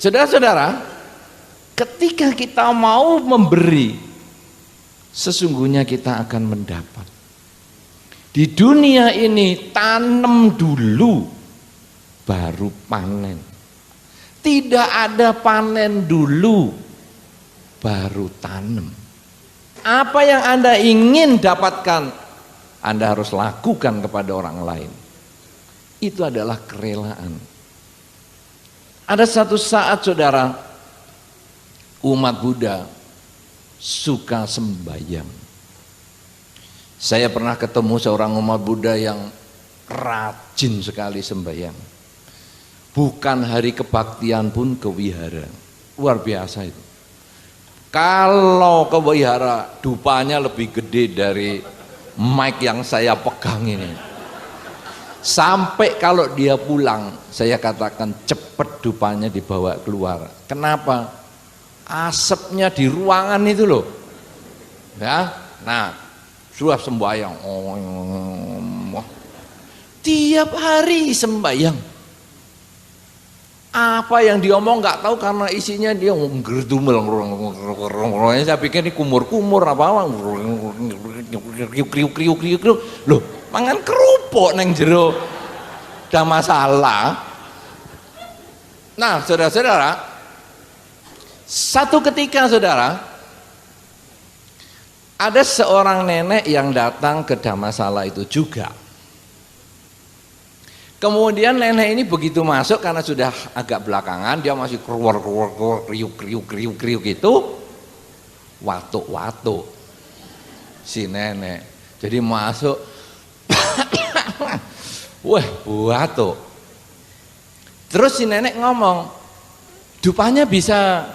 Saudara-saudara, ketika kita mau memberi, sesungguhnya kita akan mendapat. Di dunia ini tanam dulu baru panen. Tidak ada panen dulu baru tanam. Apa yang Anda ingin dapatkan, Anda harus lakukan kepada orang lain. Itu adalah kerelaan. Ada satu saat saudara, umat Buddha suka sembahyang. Saya pernah ketemu seorang umat Buddha yang rajin sekali sembahyang. Bukan hari kebaktian pun ke wihara. Luar biasa itu. Kalau ke wihara, dupanya lebih gede dari mic yang saya pegang ini. Sampai kalau dia pulang, saya katakan cepet dupanya dibawa keluar. Kenapa? Asapnya di ruangan itu loh. Ya, nah, sudah sembahyang. Tiap hari sembahyang. Apa yang diomong nggak tahu karena isinya dia ngerdumel. Saya pikir ini kumur-kumur apa kriuk. Loh, mangan kerupuk neng jero. Ada masalah. Nah, saudara-saudara, satu ketika saudara, ada seorang nenek yang datang ke Dhammasala itu juga. Kemudian nenek ini begitu masuk karena sudah agak belakangan, dia masih keluar kriuk itu, watuk si nenek. Jadi masuk, wah watuk. Terus si nenek ngomong, dupanya bisa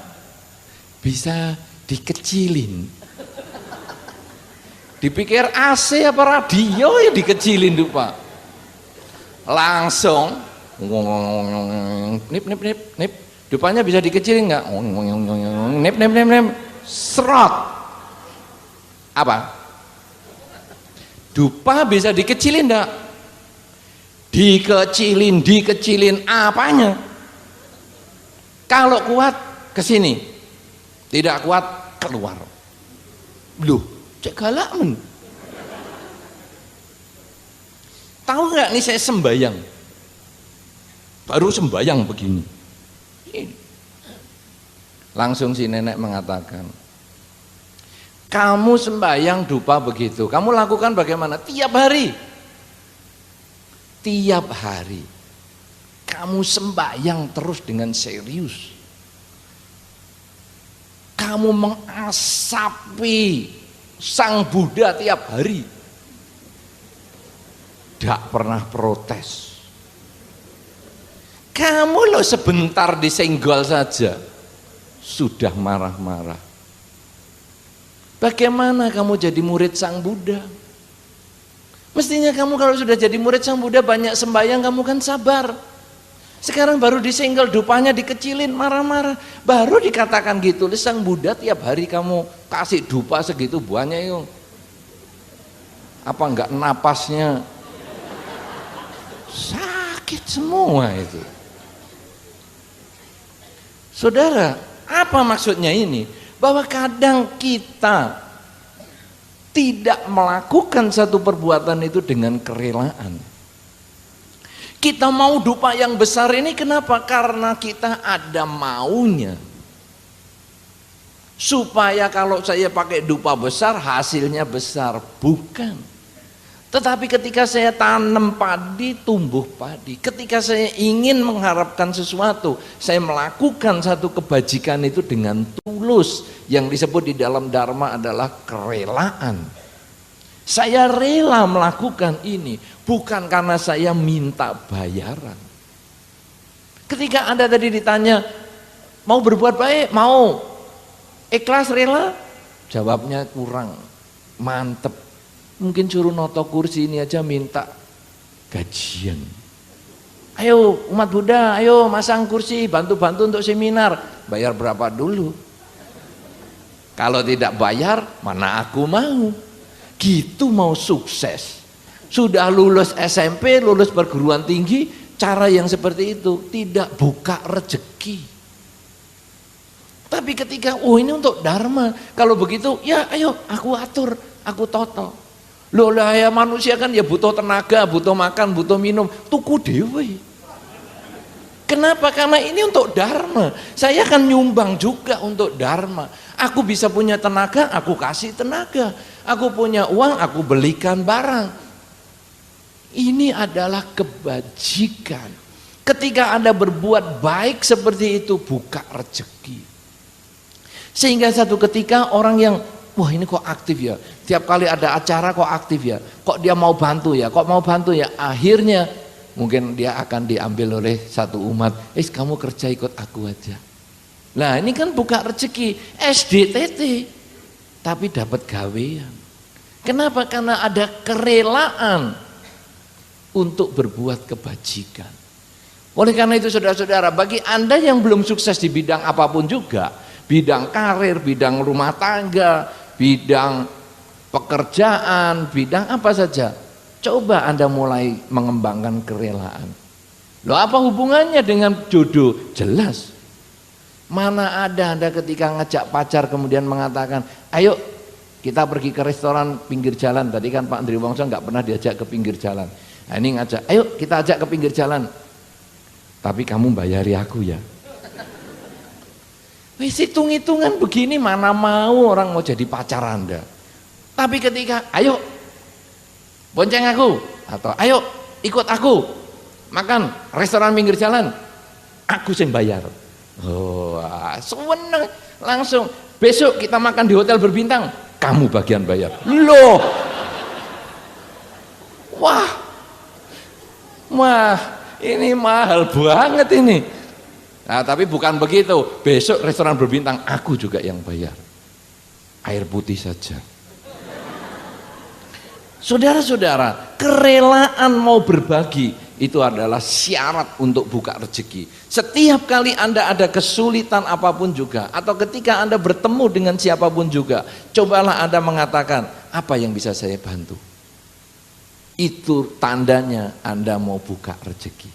dikecilin. Dipikir AC apa radio ya dikecilin dupa. Langsung nip dupanya bisa dikecilin nggak? Nip serot. Apa? Dupa bisa dikecilin enggak? Dikecilin apanya? Kalau kuat ke sini, tidak kuat keluar. Loh, cek galak men. Tahu nggak nih saya sembahyang, baru sembahyang begini. Langsung si nenek mengatakan, kamu sembahyang dupa begitu, kamu lakukan bagaimana? Tiap hari kamu sembahyang terus dengan serius. Kamu mengasapi Sang Buddha tiap hari. Tidak pernah protes. Kamu loh sebentar disenggol saja sudah marah-marah. Bagaimana kamu jadi murid Sang Buddha? Mestinya kamu kalau sudah jadi murid Sang Buddha banyak sembahyang, kamu kan sabar. Sekarang baru disenggol, dupanya dikecilin, marah-marah. Baru dikatakan gitu, Sang Buddha tiap hari kamu kasih dupa segitu banyak yuk. Apa enggak napasnya sakit semua itu. Saudara, apa maksudnya ini? Bahwa kadang kita tidak melakukan satu perbuatan itu dengan kerelaan. Kita mau dupa yang besar ini kenapa? Karena kita ada maunya. Supaya kalau saya pakai dupa besar hasilnya besar, bukan. Tetapi ketika saya tanam padi, tumbuh padi. Ketika saya ingin mengharapkan sesuatu, saya melakukan satu kebajikan itu dengan tulus. Yang disebut di dalam Dharma adalah kerelaan. Saya rela melakukan ini, bukan karena saya minta bayaran. Ketika Anda tadi ditanya, mau berbuat baik? Mau. Ikhlas, rela? Jawabnya kurang, mantep. Mungkin suruh noto kursi ini aja minta gajian. Ayo umat Buddha, ayo masang kursi, bantu-bantu untuk seminar. Bayar berapa dulu? Kalau tidak bayar, mana aku mau. Gitu mau sukses. Sudah lulus SMP, lulus perguruan tinggi, cara yang seperti itu tidak buka rezeki. Tapi ketika, oh ini untuk dharma, kalau begitu ya ayo aku atur, aku toto. Loh lah ya manusia kan ya butuh tenaga, butuh makan, butuh minum, tuku dewe. Kenapa? Karena ini untuk dharma. Saya akan nyumbang juga untuk dharma. Aku bisa punya tenaga, aku kasih tenaga. Aku punya uang, aku belikan barang. Ini adalah kebajikan. Ketika Anda berbuat baik seperti itu, buka rezeki. Sehingga satu ketika orang yang, wah ini kok aktif ya, tiap kali ada acara kok aktif ya, kok dia mau bantu ya, kok mau bantu ya, akhirnya mungkin dia akan diambil oleh satu umat, kamu kerja ikut aku aja. Nah ini kan buka rezeki, SDTT, tapi dapat gawean. Kenapa? Karena ada kerelaan untuk berbuat kebajikan. Oleh karena itu saudara-saudara, bagi Anda yang belum sukses di bidang apapun juga, bidang karir, bidang rumah tangga, bidang pekerjaan, bidang apa saja, coba Anda mulai mengembangkan kerelaan. Loh apa hubungannya dengan jodoh? Jelas. Mana ada Anda ketika ngajak pacar kemudian mengatakan, ayo kita pergi ke restoran pinggir jalan. Tadi kan Pak Andri Wongso nggak pernah diajak ke pinggir jalan. Nah ini ngajak, ayo kita ajak ke pinggir jalan. Tapi kamu bayari aku ya. Wis hitung-hitungan begini mana mau orang mau jadi pacar Anda. Tapi ketika ayo bonceng aku atau ayo ikut aku makan restoran pinggir jalan, aku yang bayar. Oh, seneng langsung. Besok kita makan di hotel berbintang, kamu bagian bayar. Loh. Wah, ini mahal banget ini. Nah, tapi bukan begitu. Besok restoran berbintang aku juga yang bayar. Air putih saja. Saudara-saudara, kerelaan mau berbagi itu adalah syarat untuk buka rezeki. Setiap kali Anda ada kesulitan apapun juga, atau ketika Anda bertemu dengan siapapun juga, cobalah Anda mengatakan, apa yang bisa saya bantu? Itu tandanya Anda mau buka rezeki.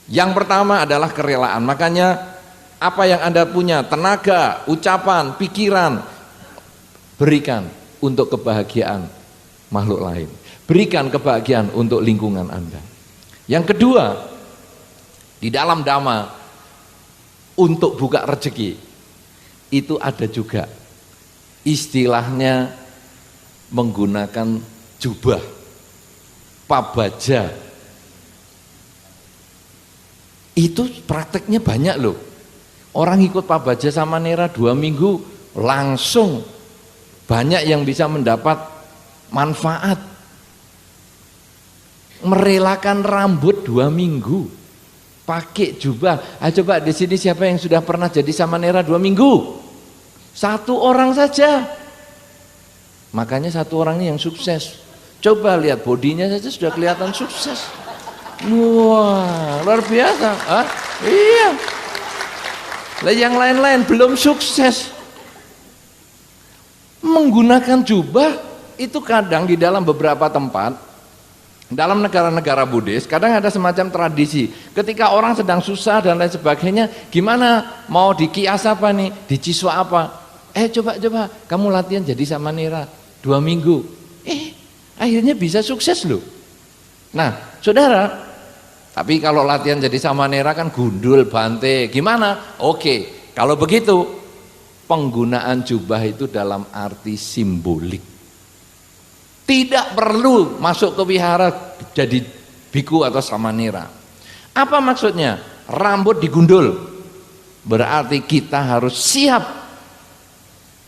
Yang pertama adalah kerelaan. Makanya apa yang Anda punya, tenaga, ucapan, pikiran, berikan untuk kebahagiaan makhluk lain. Berikan kebahagiaan untuk lingkungan Anda. Yang kedua, di dalam dhamma untuk buka rezeki itu ada juga istilahnya menggunakan jubah, pabaja. Itu prakteknya banyak loh. Orang ikut pabaja sama Nera 2 minggu langsung banyak yang bisa mendapat manfaat. Merelakan rambut 2 minggu, pakai jubah. Coba di sini siapa yang sudah pernah jadi sama Nera 2 minggu? 1 orang saja. Makanya 1 orang ini yang sukses. Coba lihat bodinya saja sudah kelihatan sukses. Wah, luar biasa. Iya. Lah yang lain-lain belum sukses. Menggunakan jubah itu kadang di dalam beberapa tempat, dalam negara-negara Buddhis, kadang ada semacam tradisi. Ketika orang sedang susah dan lain sebagainya, gimana? Mau dikias apa nih? Diciswa apa? Coba kamu latihan jadi sama Nera 2 minggu. Akhirnya bisa sukses loh. Nah, saudara, tapi kalau latihan jadi sama Nera kan gundul, bante, gimana? Oke, kalau begitu penggunaan jubah itu dalam arti simbolik. Tidak perlu masuk ke wihara jadi biku atau sama Nera. Apa maksudnya? Rambut digundul. Berarti kita harus siap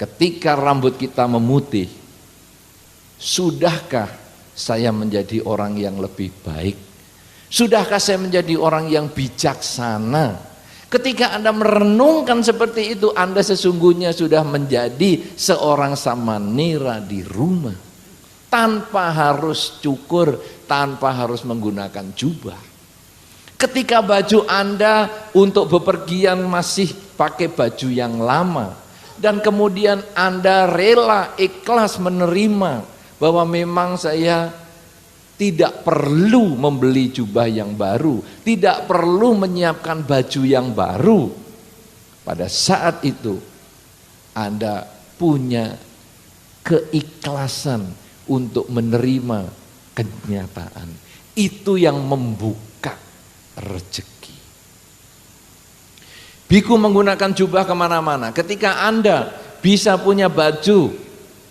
ketika rambut kita memutih. Sudahkah saya menjadi orang yang lebih baik? Sudahkah saya menjadi orang yang bijaksana? Ketika Anda merenungkan seperti itu, Anda sesungguhnya sudah menjadi seorang samanera di rumah. Tanpa harus cukur, tanpa harus menggunakan jubah. Ketika baju Anda untuk bepergian masih pakai baju yang lama, dan kemudian Anda rela, ikhlas menerima bahwa memang saya tidak perlu membeli jubah yang baru, tidak perlu menyiapkan baju yang baru. pada saat itu Anda punya keikhlasan untuk menerima kenyataan. Itu yang membuka rezeki. Biku menggunakan jubah kemana-mana. Ketika Anda bisa punya baju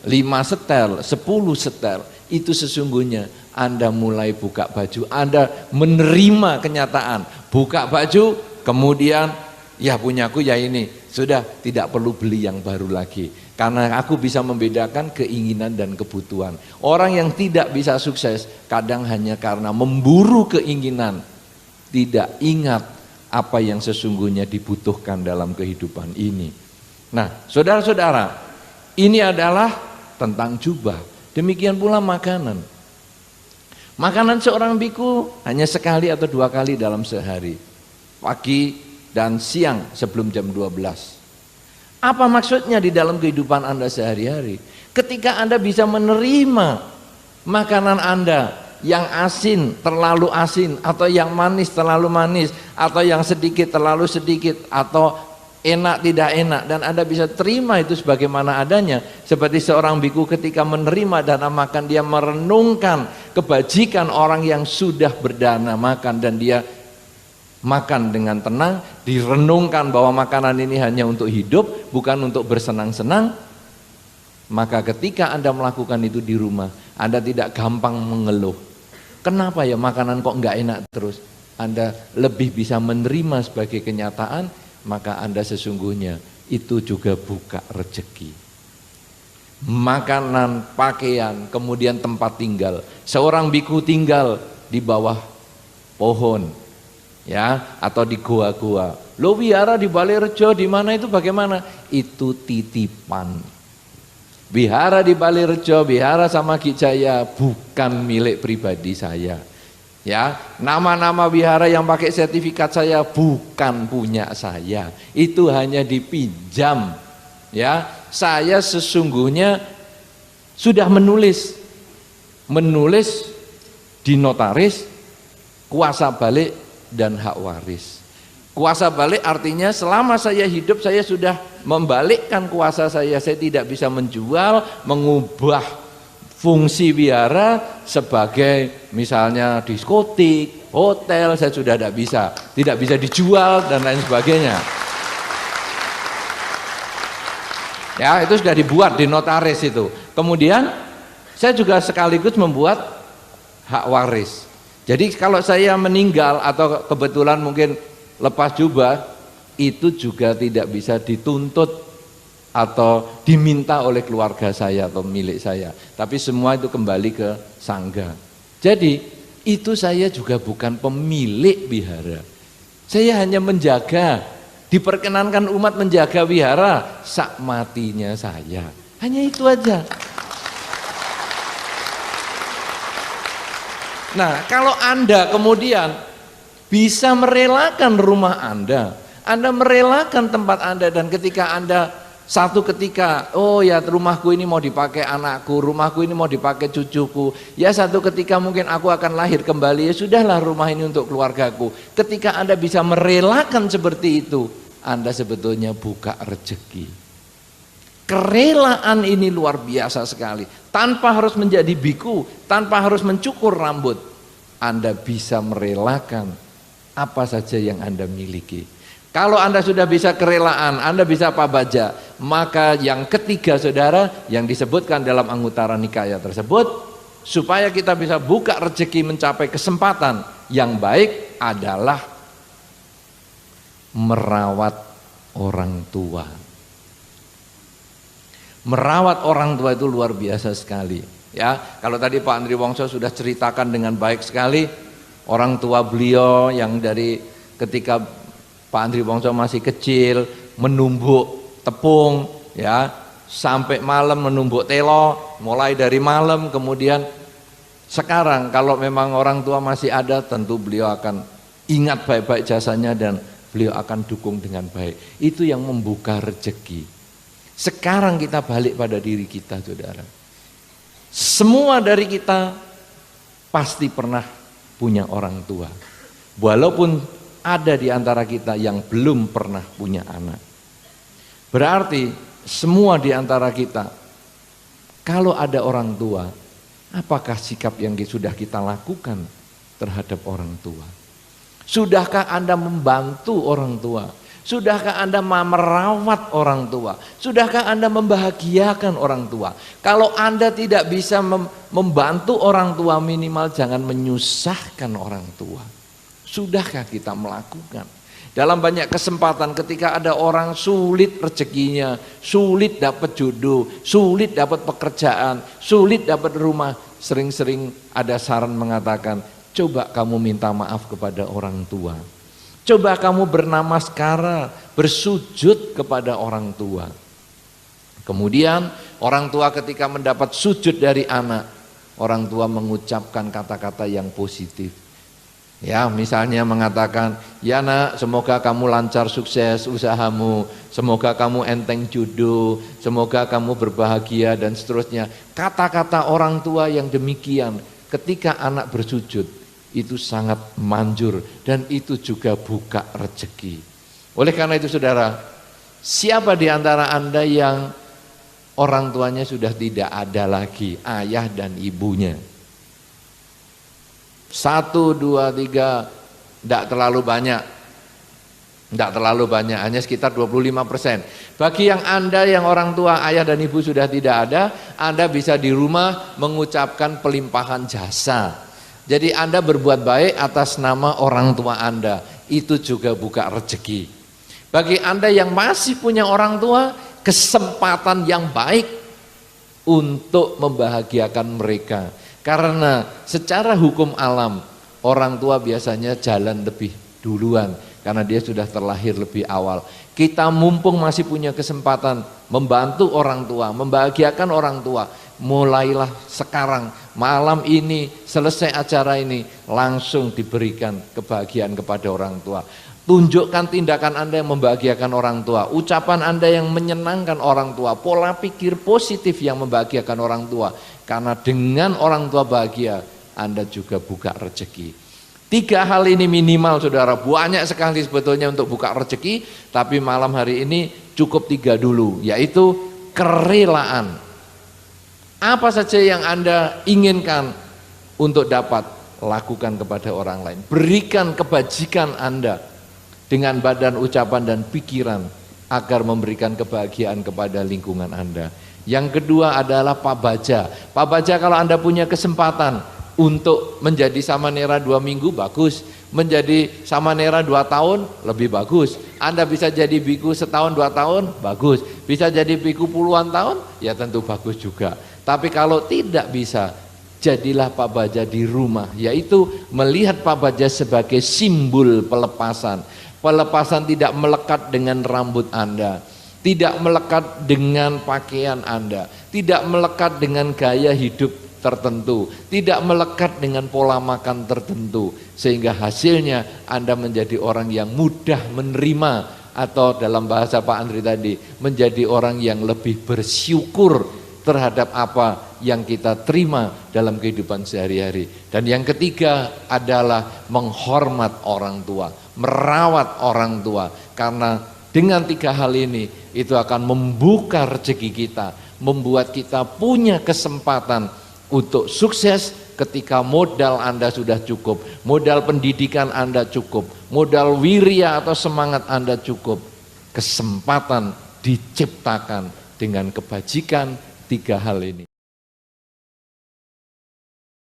5 setel, 10 setel, itu sesungguhnya Anda mulai buka baju. Anda menerima kenyataan. Buka baju, kemudian ya punyaku ya ini. Sudah tidak perlu beli yang baru lagi. Karena aku bisa membedakan keinginan dan kebutuhan. Orang yang tidak bisa sukses kadang hanya karena memburu keinginan, tidak ingat apa yang sesungguhnya dibutuhkan dalam kehidupan ini. Nah, saudara-saudara, ini adalah tentang jubah. Demikian pula makanan. Makanan seorang biku hanya sekali atau 2 kali dalam sehari. Pagi dan siang sebelum jam 12. Apa maksudnya di dalam kehidupan Anda sehari-hari? Ketika Anda bisa menerima makanan Anda yang asin terlalu asin, atau yang manis terlalu manis, atau yang sedikit terlalu sedikit, atau enak tidak enak, dan Anda bisa terima itu sebagaimana adanya. Seperti seorang biku ketika menerima dana makan, dia merenungkan kebajikan orang yang sudah berdana makan, dan dia makan dengan tenang, direnungkan bahwa makanan ini hanya untuk hidup, bukan untuk bersenang-senang. Maka ketika Anda melakukan itu di rumah, Anda tidak gampang mengeluh. Kenapa ya makanan kok nggak enak terus? Anda lebih bisa menerima sebagai kenyataan, maka Anda sesungguhnya itu juga buka rezeki. Makanan, pakaian, kemudian tempat tinggal. Seorang biku tinggal di bawah pohon, ya, atau di goa-goa. Lo wihara di Balairejo di mana itu bagaimana? Itu titipan. Wihara di Balairejo, wihara sama Ki Jaya bukan milik pribadi saya. Ya, nama-nama wihara yang pakai sertifikat saya bukan punya saya. Itu hanya dipinjam. Ya, saya sesungguhnya sudah menulis di notaris kuasa balik dan hak waris. Kuasa balik artinya selama saya hidup saya sudah membalikkan kuasa saya tidak bisa menjual, mengubah fungsi wihara sebagai misalnya diskotik, hotel, saya sudah tidak bisa dijual dan lain sebagainya. Ya, itu sudah dibuat di notaris itu. Kemudian saya juga sekaligus membuat hak waris. Jadi kalau saya meninggal atau kebetulan mungkin lepas jubah, itu juga tidak bisa dituntut atau diminta oleh keluarga saya atau milik saya. Tapi semua itu kembali ke sangga. Jadi itu saya juga bukan pemilik wihara. Saya hanya menjaga, diperkenankan umat menjaga wihara sak matinya saya. Hanya itu aja. Nah, kalau Anda kemudian bisa merelakan rumah Anda merelakan tempat Anda, dan ketika Anda satu ketika, oh ya rumahku ini mau dipakai anakku, rumahku ini mau dipakai cucuku, ya satu ketika mungkin aku akan lahir kembali, ya sudahlah rumah ini untuk keluargaku. Ketika Anda bisa merelakan seperti itu, Anda sebetulnya buka rezeki. Kerelaan ini luar biasa sekali. Tanpa harus menjadi biku, tanpa harus mencukur rambut, Anda bisa merelakan apa saja yang Anda miliki. Kalau Anda sudah bisa kerelaan, Anda bisa pabaja, maka yang ketiga saudara yang disebutkan dalam Anguttara Nikaya tersebut, supaya kita bisa buka rezeki mencapai kesempatan yang baik adalah merawat orang tua. Merawat orang tua itu luar biasa sekali. Ya, kalau tadi Pak Andri Wongso sudah ceritakan dengan baik sekali orang tua beliau yang dari ketika Pak Andri Wongso masih kecil menumbuk tepung, ya, sampai malam menumbuk telo, mulai dari malam. Kemudian sekarang kalau memang orang tua masih ada, tentu beliau akan ingat baik-baik jasanya dan beliau akan dukung dengan baik. Itu yang membuka rezeki. Sekarang kita balik pada diri kita, saudara. Semua dari kita pasti pernah punya orang tua. Walaupun ada di antara kita yang belum pernah punya anak. Berarti semua di antara kita, kalau ada orang tua, apakah sikap yang sudah kita lakukan terhadap orang tua? Sudahkah Anda membantu orang tua? Sudahkah Anda merawat orang tua? Sudahkah Anda membahagiakan orang tua? Kalau Anda tidak bisa membantu orang tua, minimal jangan menyusahkan orang tua. Sudahkah kita melakukan? Dalam banyak kesempatan ketika ada orang sulit rezekinya, sulit dapat jodoh, sulit dapat pekerjaan, sulit dapat rumah, sering-sering ada saran mengatakan, coba kamu minta maaf kepada orang tua. Coba kamu bernamaskara, bersujud kepada orang tua. Kemudian orang tua ketika mendapat sujud dari anak, orang tua mengucapkan kata-kata yang positif. Ya, misalnya mengatakan, ya nak, semoga kamu lancar sukses usahamu, semoga kamu enteng jodoh, semoga kamu berbahagia dan seterusnya. Kata-kata orang tua yang demikian ketika anak bersujud itu sangat manjur dan itu juga buka rezeki. Oleh karena itu saudara, siapa di antara Anda yang orang tuanya sudah tidak ada lagi, ayah dan ibunya? 1, 2, 3, tidak terlalu banyak. Tidak terlalu banyak, hanya sekitar 25%. Bagi yang Anda yang orang tua, ayah dan ibu sudah tidak ada, Anda bisa di rumah mengucapkan pelimpahan jasa. Jadi Anda berbuat baik atas nama orang tua Anda, itu juga buka rezeki. Bagi Anda yang masih punya orang tua, kesempatan yang baik untuk membahagiakan mereka. Karena secara hukum alam, orang tua biasanya jalan lebih duluan karena dia sudah terlahir lebih awal. Kita mumpung masih punya kesempatan membantu orang tua, membahagiakan orang tua, mulailah sekarang, malam ini, selesai acara ini, langsung diberikan kebahagiaan kepada orang tua. Tunjukkan tindakan Anda yang membahagiakan orang tua, ucapan Anda yang menyenangkan orang tua, pola pikir positif yang membahagiakan orang tua. Karena dengan orang tua bahagia, Anda juga buka rezeki. 3 hal ini minimal saudara, banyak sekali sebetulnya untuk buka rezeki, tapi malam hari ini cukup 3 dulu, yaitu kerelaan. Apa saja yang Anda inginkan untuk dapat, lakukan kepada orang lain. Berikan kebajikan Anda dengan badan, ucapan, dan pikiran agar memberikan kebahagiaan kepada lingkungan Anda. Yang kedua adalah Pak Baja. Pak Baja, kalau Anda punya kesempatan untuk menjadi samanera 2 minggu, bagus. Menjadi samanera 2 tahun, lebih bagus. Anda bisa jadi biku setahun 2 tahun, bagus. Bisa jadi biku puluhan tahun, ya tentu bagus juga. Tapi kalau tidak bisa, jadilah Pak Baja di rumah, yaitu melihat Pak Baja sebagai simbol pelepasan. Pelepasan tidak melekat dengan rambut Anda, tidak melekat dengan pakaian Anda, tidak melekat dengan gaya hidup tertentu, tidak melekat dengan pola makan tertentu, sehingga hasilnya Anda menjadi orang yang mudah menerima, atau dalam bahasa Pak Andri tadi, menjadi orang yang lebih bersyukur terhadap apa yang kita terima dalam kehidupan sehari-hari. Dan yang ketiga adalah menghormat orang tua, merawat orang tua, karena dengan 3 hal ini itu akan membuka rezeki kita, membuat kita punya kesempatan untuk sukses ketika modal Anda sudah cukup, modal pendidikan Anda cukup, modal wirya atau semangat Anda cukup. Kesempatan diciptakan dengan kebajikan 3 hal ini.